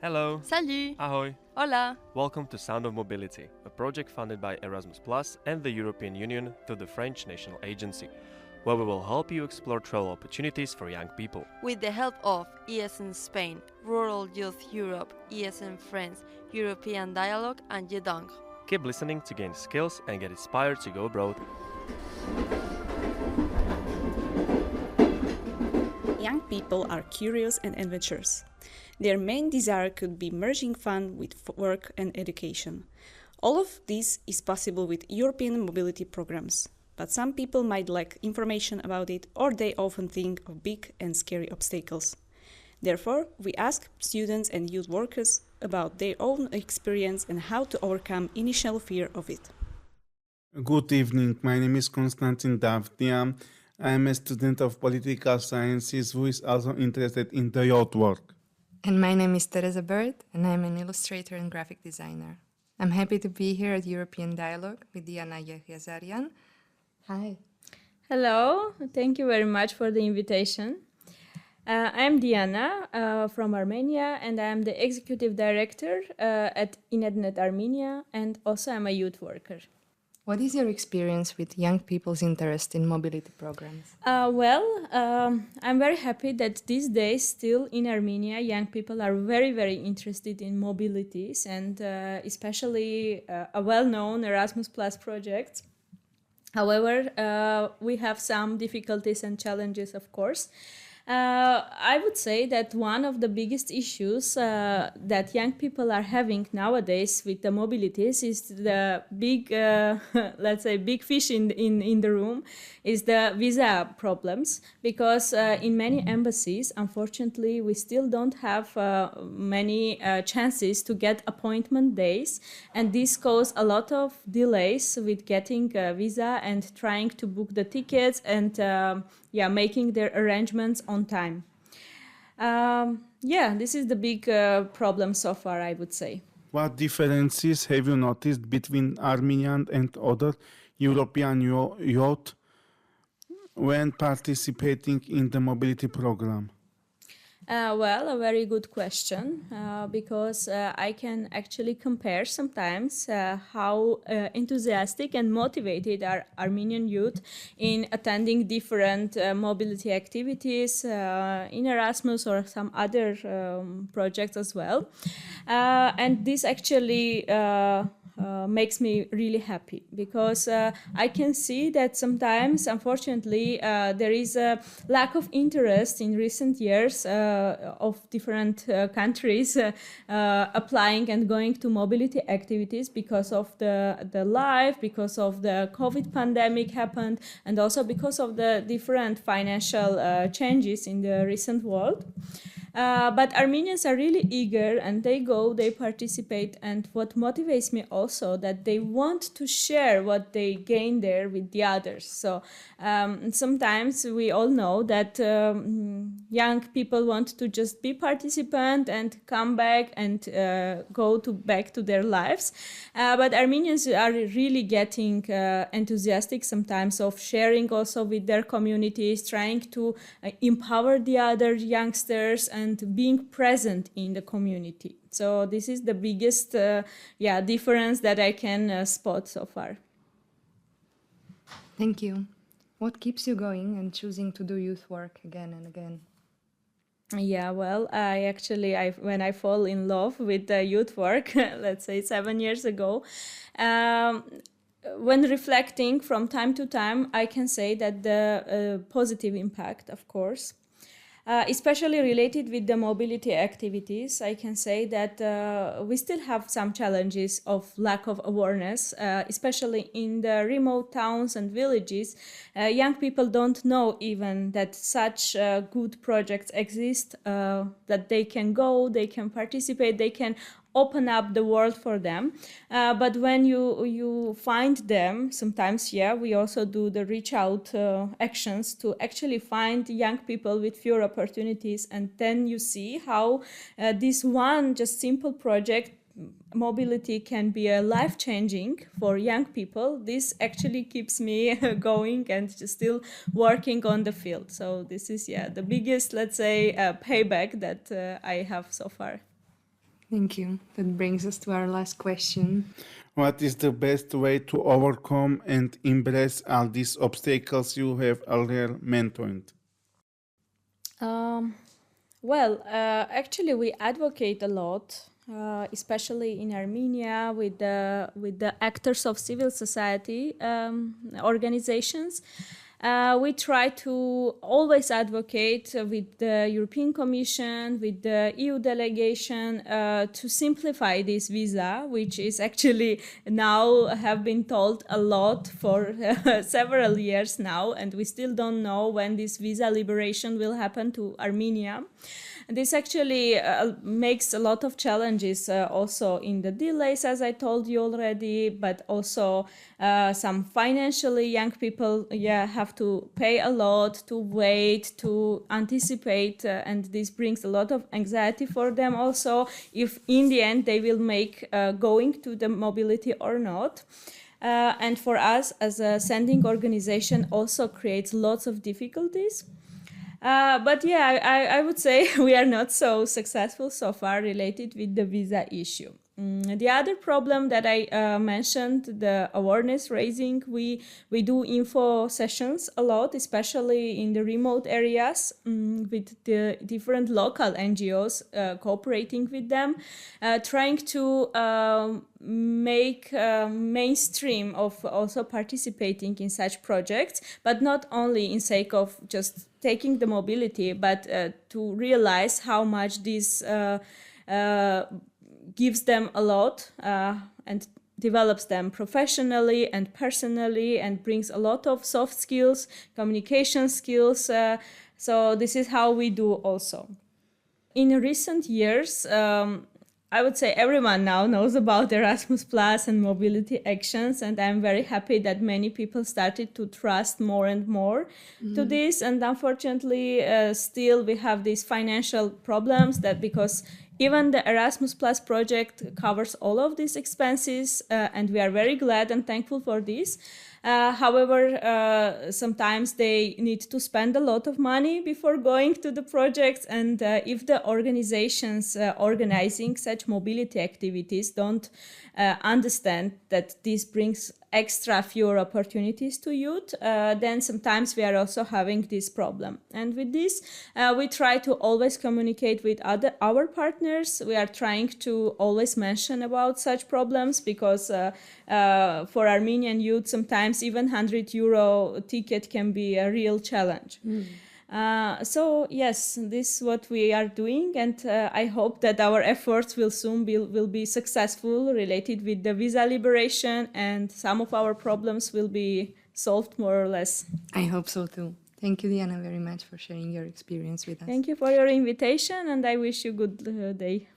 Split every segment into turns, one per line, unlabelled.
Hello.
Salut.
Ahoy.
Hola.
Welcome to Sound of Mobility, a project funded by Erasmus Plus and the European Union through the French National Agency, where we will help you explore travel opportunities for young people.
With the help of ESN Spain, Rural Youth Europe, ESN France, European Dialogue and Jedlickova.
Keep listening to gain skills and get inspired to go abroad.
Young people are curious and adventurous. Their main desire could be merging fun with work and education. All of this is possible with European mobility programs, but some people might lack information about it, or they often think of big and scary obstacles. Therefore, we ask students and youth workers about their own experience and how to overcome initial fear of it.
Good evening, my name is Konstantin Davtyan. I am a student of political sciences who is also interested in the youth work.
And my name is Terezia Minarikova, and I'm an illustrator and graphic designer. I'm happy to be here at Europan Dialogue with Diana Yeghiazaryan. Hi.
Hello, thank you very much for the invitation. I'm Diana from Armenia, and I'm the Executive Director at INEDNET Armenia, and also I'm a youth worker.
What is your experience with young people's interest in mobility programs?
I'm very happy that these days still in Armenia, young people are very, very interested in mobilities and especially a well-known Erasmus Plus project. However, we have some difficulties and challenges, of course. I would say that one of the biggest issues that young people are having nowadays with the mobilities is the big, let's say, big fish in the room is the visa problems, because in many embassies, unfortunately, we still don't have many chances to get appointment days, and this causes a lot of delays with getting a visa and trying to book the tickets and making their arrangements on time. This is the big problem so far, I would say.
What differences have you noticed between Armenian and other European youth when participating in the mobility program?
A very good question, because I can actually compare sometimes how enthusiastic and motivated are Armenian youth in attending different mobility activities in Erasmus or some other projects as well. And this actually makes me really happy, because I can see that sometimes, unfortunately, there is a lack of interest in recent years of different countries applying and going to mobility activities because of the life, because of the COVID pandemic happened, and also because of the different financial changes in the recent world. But Armenians are really eager, and they go, they participate, and what motivates me also that they want to share what they gain there with the others. So sometimes we all know that young people want to just be participant and come back and go back to their lives. But Armenians are really getting enthusiastic sometimes of sharing also with their communities, trying to empower the other youngsters and being present in the community. So this is the biggest difference that I can spot so far.
Thank you. What keeps you going and choosing to do youth work again and again?
When I fall in love with the youth work, let's say 7 years ago, when reflecting from time to time, I can say that the positive impact, of course, especially related with the mobility activities, I can say that we still have some challenges of lack of awareness, especially in the remote towns and villages. Young people don't know even that such good projects exist, that they can go, they can participate, they can open up the world for them. But when you find them, sometimes, we also do the reach out actions to actually find young people with fewer opportunities. And then you see how this one just simple project, mobility, can be a life-changing for young people. This actually keeps me going and still working on the field. So this is, the biggest, let's say, payback that I have so far.
Thank you. That brings us to our last question.
What is the best way to overcome and embrace all these obstacles you have earlier mentioned?
Actually, we advocate a lot, especially in Armenia, with the actors of civil society organizations. We try to always advocate with the European Commission, with the EU delegation, to simplify this visa, which is actually now have been told a lot for several years now, and we still don't know when this visa liberation will happen to Armenia. This actually makes a lot of challenges also in the delays, as I told you already, but also some financially young people have to pay a lot, to wait, to anticipate, and this brings a lot of anxiety for them also, if in the end they will make going to the mobility or not. And for us as a sending organization also creates lots of difficulties. But I would say we are not so successful so far related with the visa issue. The other problem that I mentioned, the awareness raising, we do info sessions a lot, especially in the remote areas, with the different local NGOs, cooperating with them, trying to make mainstream of also participating in such projects, but not only in sake of just taking the mobility, but to realize how much this gives them a lot and develops them professionally and personally and brings a lot of soft skills, communication skills. So this is how we do also. In recent years, I would say everyone now knows about Erasmus Plus and mobility actions, and I'm very happy that many people started to trust more and more to this. And unfortunately, still we have these financial problems that because even the Erasmus Plus project covers all of these expenses, and we are very glad and thankful for this. However, sometimes they need to spend a lot of money before going to the projects, and if the organizations organizing such mobility activities don't understand that this brings extra fewer opportunities to youth, then sometimes we are also having this problem. And with this, we try to always communicate with our partners. We are trying to always mention about such problems because for Armenian youth, sometimes even €100 ticket can be a real challenge. So yes, this is what we are doing, and I hope that our efforts will soon will be successful related with the visa liberation, and some of our problems will be solved more or less.
I hope so too. Thank you, Diana, very much for sharing your experience with us.
Thank you for your invitation, and I wish you a good day.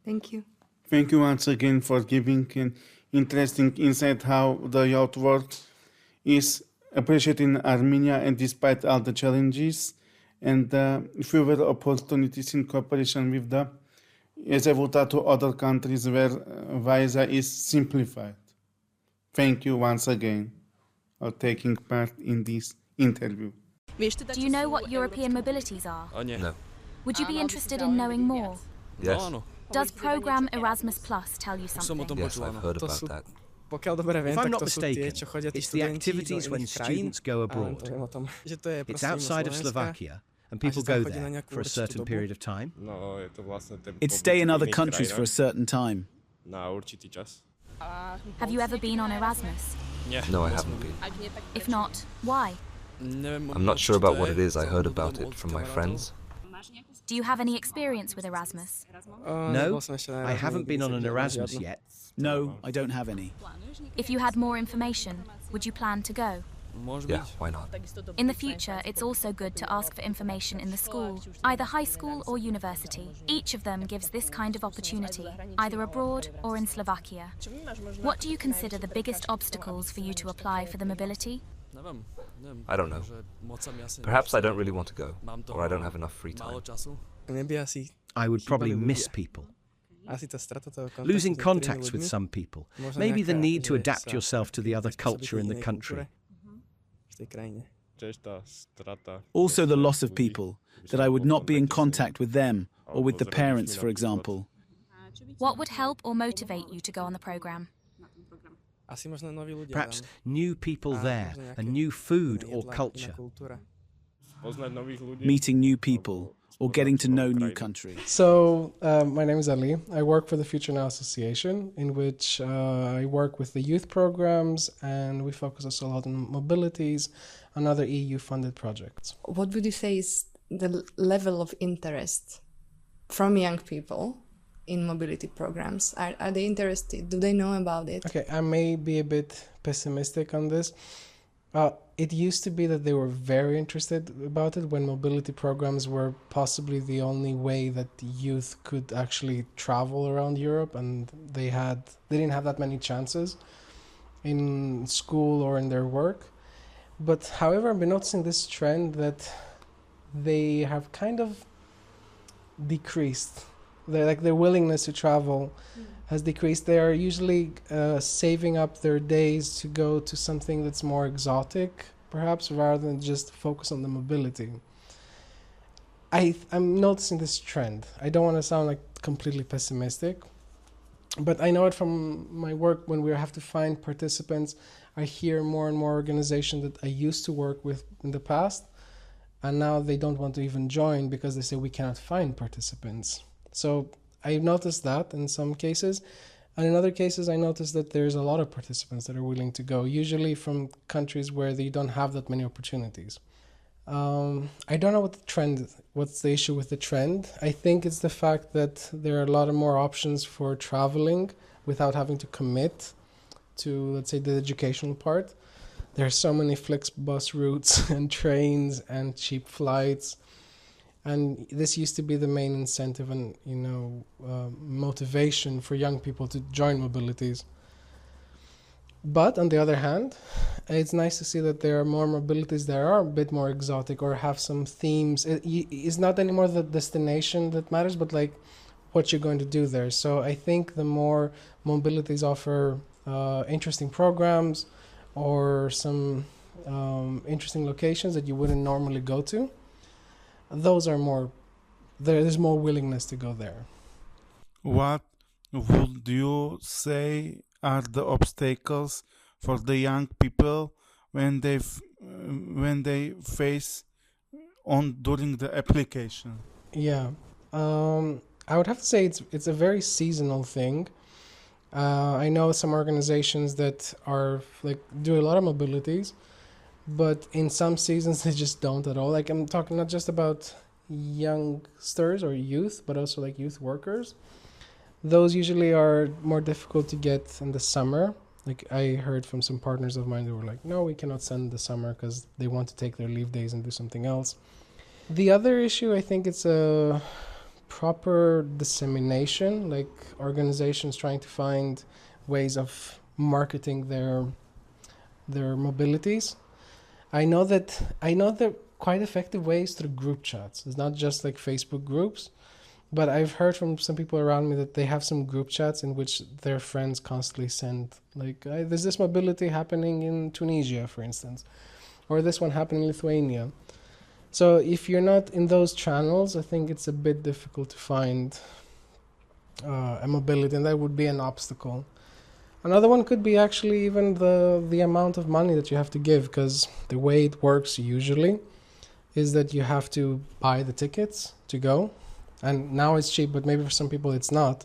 Thank you.
Thank you once again for giving an interesting insight how the youth work is appreciated in Armenia and despite all the challenges and fewer opportunities in cooperation with the Executive to other countries where visa is simplified. Thank you once again for taking part in this interview.
Do you know what European mobilities are?
No.
Would you be interested in knowing more?
Yes.
Does program Erasmus Plus tell you something?
Yes, I've heard about that.
If I'm not mistaken, it's the activities when students go abroad. It's outside of Slovakia, and people go there for a certain period of time.
It's stay in other countries for a certain time.
Have you ever been on Erasmus?
No, I haven't been.
If not, why?
I'm not sure about what it is. I heard about it from my friends.
Do you have any experience with Erasmus?
No, I haven't been on an Erasmus yet.
No, I don't have any.
If you had more information, would you plan to go?
Yeah, why not?
In the future, it's also good to ask for information in the school, either high school or university. Each of them gives this kind of opportunity, either abroad or in Slovakia. What do you consider the biggest obstacles for you to apply for the mobility?
I don't know. Perhaps I don't really want to go, or I don't have enough free time.
I would probably miss people. Losing contacts with some people, maybe the need to adapt yourself to the other culture in the country.
Also the loss of people, that I would not be in contact with them or with the parents, for example.
What would help or motivate you to go on the program?
Perhaps new people there, and new food or culture.
Meeting new people or getting to know new countries.
So, my name is Ali. I work for the Future Now Association, in which I work with the youth programs, and we focus also a lot on mobilities and other EU-funded projects.
What would you say is the level of interest from young people in mobility programs? Are they interested? Do they know about it?
Okay, I may be a bit pessimistic on this. It used to be that they were very interested about it when mobility programs were possibly the only way that youth could actually travel around Europe, and they didn't have that many chances in school or in their work. But however, I've been noticing this trend that they have kind of decreased. Their willingness to travel has decreased. They are usually saving up their days to go to something that's more exotic, perhaps, rather than just focus on the mobility. I'm noticing this trend. I don't want to sound like completely pessimistic, but I know it from my work when we have to find participants. I hear more and more organizations that I used to work with in the past, and now they don't want to even join because they say we cannot find participants. So I've noticed that in some cases, and in other cases I noticed that there's a lot of participants that are willing to go, usually from countries where they don't have that many opportunities. I don't know what's the issue with the trend. I think it's the fact that there are a lot of more options for traveling without having to commit to, let's say, the educational part. There are so many Flixbus routes and trains and cheap flights. And this used to be the main incentive and, motivation for young people to join mobilities. But on the other hand, it's nice to see that there are more mobilities that are a bit more exotic or have some themes. It's not anymore the destination that matters, but like what you're going to do there. So I think the more mobilities offer interesting programs or some interesting locations that you wouldn't normally go to, there's more willingness to go there.
What would you say are the obstacles for the young people when they face during the application?
Yeah, I would have to say it's a very seasonal thing. I know some organizations that are do a lot of mobilities, but in some seasons they just don't at all. Like, I'm talking not just about youngsters or youth, but also like youth workers. Those usually are more difficult to get in the summer. Like, I heard from some partners of mine that were like, no, we cannot send in the summer because they want to take their leave days and do something else. The other issue, I think it's a proper dissemination, like organizations trying to find ways of marketing their mobilities. I know that quite effective ways through group chats. It's not just like Facebook groups, but I've heard from some people around me that they have some group chats in which their friends constantly send, like, there's this mobility happening in Tunisia, for instance, or this one happening in Lithuania. So if you're not in those channels, I think it's a bit difficult to find a mobility, and that would be an obstacle. Another one could be actually even the amount of money that you have to give, because the way it works usually is that you have to buy the tickets to go. And now it's cheap, but maybe for some people it's not.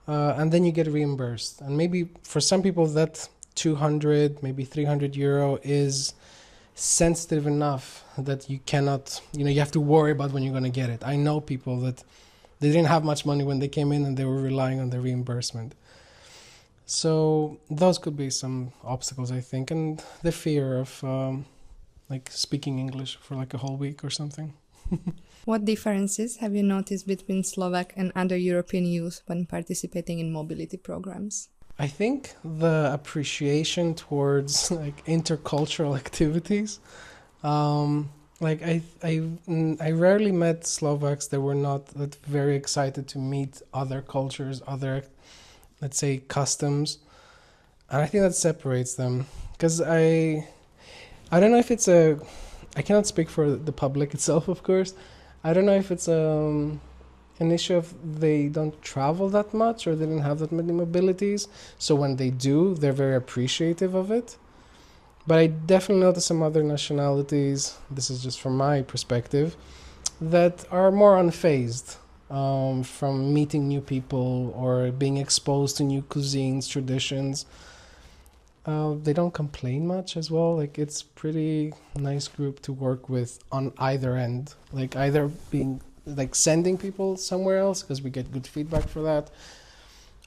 And then you get reimbursed. And maybe for some people that 200, maybe 300 euro is sensitive enough that you cannot, you have to worry about when you're going to get it. I know people that they didn't have much money when they came in and they were relying on the reimbursement. So those could be some obstacles, I think. And the fear of speaking English for like a whole week or something.
What differences have you noticed between Slovak and other European youth when participating in mobility programs?
I think the appreciation towards intercultural activities. I rarely met Slovaks that were not that very excited to meet other cultures, other, let's say, customs, and I think that separates them. Because I don't know if it's I cannot speak for the public itself, of course. I don't know if it's an issue of they don't travel that much or they didn't have that many mobilities. So when they do, they're very appreciative of it. But I definitely notice some other nationalities, this is just from my perspective, that are more unfazed from meeting new people or being exposed to new cuisines, traditions. They don't complain much as well. Like, it's pretty nice group to work with on either end. Like, either being like sending people somewhere else because we get good feedback for that,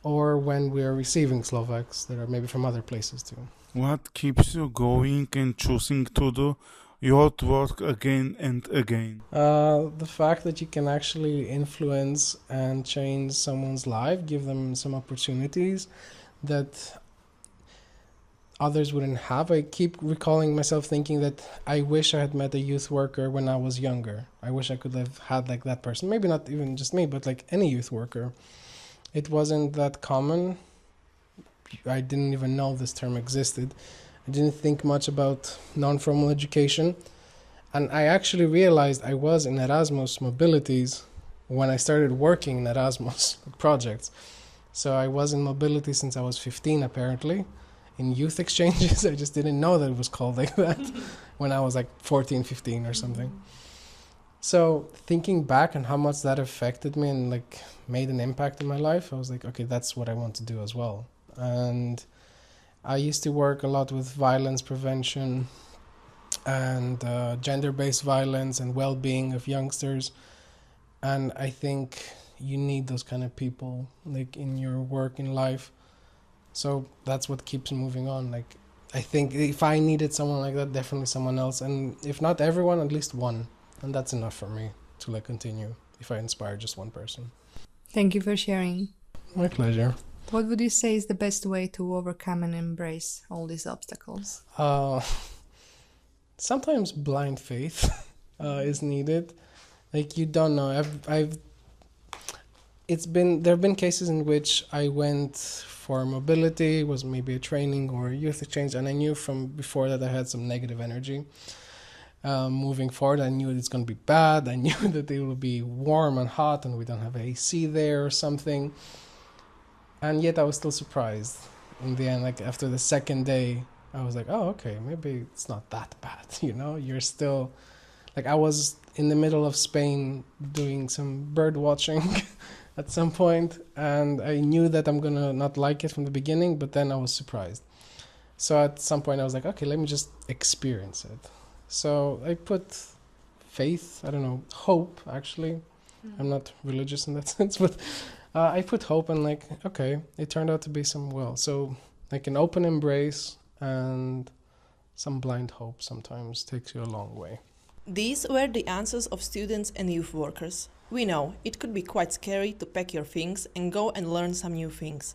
or when we are receiving Slovaks that are maybe from other places too.
What keeps you going and choosing to do your work again and again?
The fact that you can actually influence and change someone's life, give them some opportunities that others wouldn't have. I keep recalling myself thinking that I wish I had met a youth worker when I was younger. I wish I could have had like that person. Maybe not even just me, but like any youth worker. It wasn't that common. I didn't even know this term existed. I didn't think much about non-formal education. And I actually realized I was in Erasmus Mobilities when I started working in Erasmus projects. So I was in mobility since I was 15 apparently. In youth exchanges, I just didn't know that it was called like that when I was like 14, 15 or something. So thinking back on how much that affected me and like made an impact in my life, I was like, okay, that's what I want to do as well. And I used to work a lot with violence prevention and gender-based violence and well-being of youngsters. And I think you need those kind of people like in your work in life. So that's what keeps moving on. Like, I think if I needed someone like that, definitely someone else. And if not everyone, at least one. And that's enough for me to like continue if I inspire just one person.
Thank you for sharing.
My pleasure.
What would you say is the best way to overcome and embrace all these obstacles?
Sometimes blind faith is needed. Like, you don't know. There have been cases in which I went for mobility, was maybe a training or a youth exchange, and I knew from before that I had some negative energy. Moving forward, I knew it's going to be bad. I knew that it will be warm and hot and we don't have AC there or something. And yet I was still surprised. In the end, like after the second day, I was like, oh, okay, maybe it's not that bad, you know? You're still... Like, I was in the middle of Spain doing some bird watching at some point, and I knew that I'm going to not like it from the beginning, but then I was surprised. So at some point I was like, okay, let me just experience it. So I put faith, I don't know, hope, actually. I'm not religious in that sense, but I put hope and like, okay, it turned out to be so like an open embrace and some blind hope sometimes takes you a long way.
These were the answers of students and youth workers. We know it could be quite scary to pack your things and go and learn some new things.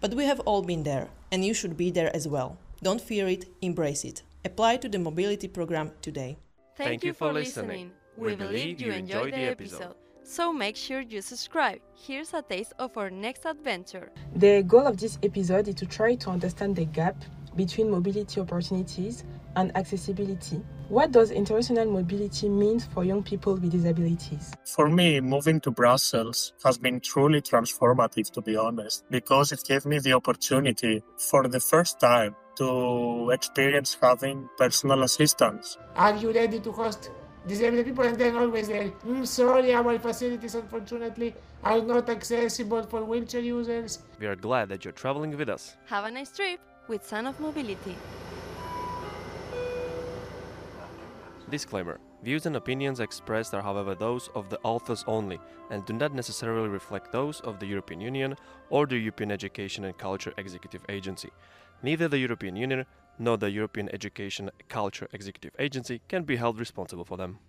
But we have all been there, and you should be there as well. Don't fear it, embrace it. Apply to the mobility program today.
Thank you for listening. We believe you enjoyed the episode. So make sure you subscribe. Here's a taste of our next adventure.
The goal of this episode is to try to understand the gap between mobility opportunities and accessibility. What does international mobility mean for young people with disabilities?
For me, moving to Brussels has been truly transformative, to be honest, because it gave me the opportunity for the first time to experience having personal assistance.
Are you ready to host disabled people? And then always there, sorry, our facilities unfortunately are not accessible for wheelchair users.
We are glad that you're traveling with us.
Have a nice trip with Son of Mobility.
Disclaimer. Views and opinions expressed are however those of the authors only and do not necessarily reflect those of the European Union or the European Education and Culture Executive Agency. Neither the European Union nor the European Education and Culture Executive Agency can be held responsible for them.